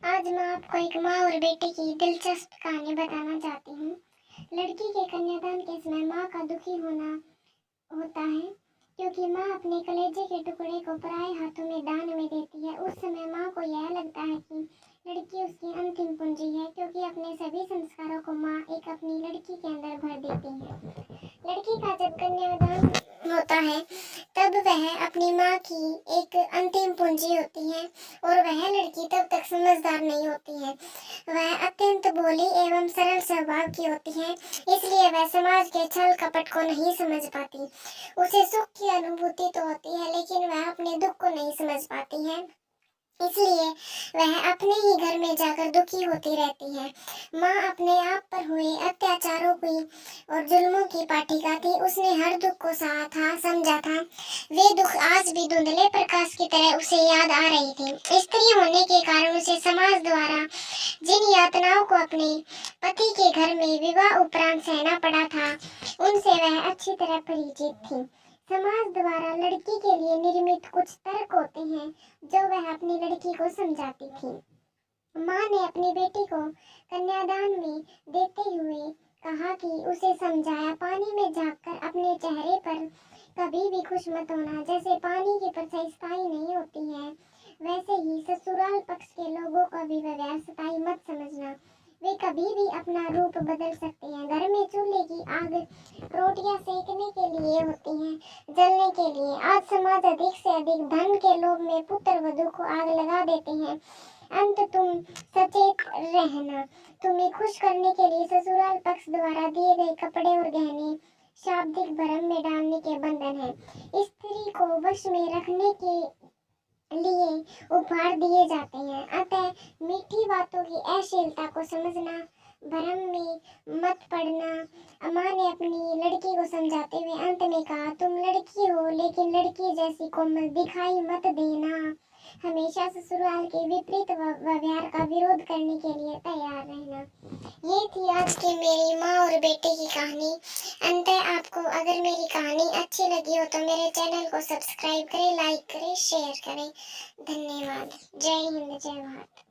आज मैं आपको एक माँ और बेटे की दिलचस्प कहानी बताना चाहती हूँ। लड़की के कन्यादान के समय माँ का दुखी होना होता है, क्योंकि माँ अपने कलेजे के टुकड़े को पराये हाथों में दान में देती है। उस समय माँ को यह लगता है कि लड़की उसकी अंतिम पूंजी है, क्योंकि अपने सभी संस्कारों को माँ एक अपनी लड़की के अंदर भर देती है। लड़की का जब कन्यादान होता है तब वह अपनी माँ की एक अंतिम पूंजी होती है, और वह लड़की तब तक समझदार नहीं होती है। वह अत्यंत भोली एवं सरल स्वभाव की होती है, इसलिए वह समाज के छल कपट को नहीं समझ पाती। उसे सुख की अनुभूति तो होती है, लेकिन वह अपने दुख को नहीं समझ पाती है, इसलिए वह अपने ही घर में जाकर दुखी होती रहती है। माँ अपने आप पर हुए अत्याचारों की और जुल्मों की पाठिका थी। उसने हर दुख को सहा था, समझा था। वे दुख आज भी धुंधले प्रकाश की तरह उसे याद आ रही थी। स्त्री होने के कारण उसे समाज द्वारा जिन यातनाओं को अपने पति के घर में विवाह उपरांत सहना पड़ा था, उनसे वह अच्छी तरह परिचित थी। समाज द्वारा लड़की के लिए निर्मित कुछ तर्क होते हैं जो वह अपनी लड़की को समझाती थी। माँ ने अपनी बेटी को कन्यादान में देते हुए कहा कि उसे समझाया, पानी में झांककर अपने चेहरे पर कभी भी खुश मत होना। जैसे पानी की परछाई स्थायी नहीं होती है, वैसे ही ससुराल पक्ष के लोगों का भी व्यवहार स्थायी मत समझना। वे कभी भी अपना रूप बदल सकते हैं। घर में चूल्हे की आग रोटियां सेकने के लिए होती है, जलने के लिए। आज समाज अधिक से अधिक धन के लोभ में पुत्र वधू को आग लगा देते हैं। अंत तुम सचेत रहना। तुम्हें खुश करने के लिए ससुराल पक्ष द्वारा दिए गए कपड़े और गहने शाब्दिक भ्रम में डालने के बंधन है। स्त्री को वश में रखने के लिए उपहार दिए जाते हैं। अतः मीठी बातों की अश्लीलता को समझना, भ्रम में मत पड़ना। माँ ने अपनी लड़की को समझाते हुए अंत में कहा, तुम लड़की हो, लेकिन लड़की जैसी कोमल दिखाई मत देना। हमेशा ससुराल के विपरीत व्यवहार का विरोध करने के लिए तैयार रहना। ये थी आज की मेरी माँ और बेटे की कहानी। अंततः आपको अगर मेरी कहानी अच्छी लगी हो तो मेरे चैनल को सब्सक्राइब करें, लाइक करें, शेयर करें। धन्यवाद। जय हिंद, जय भारत।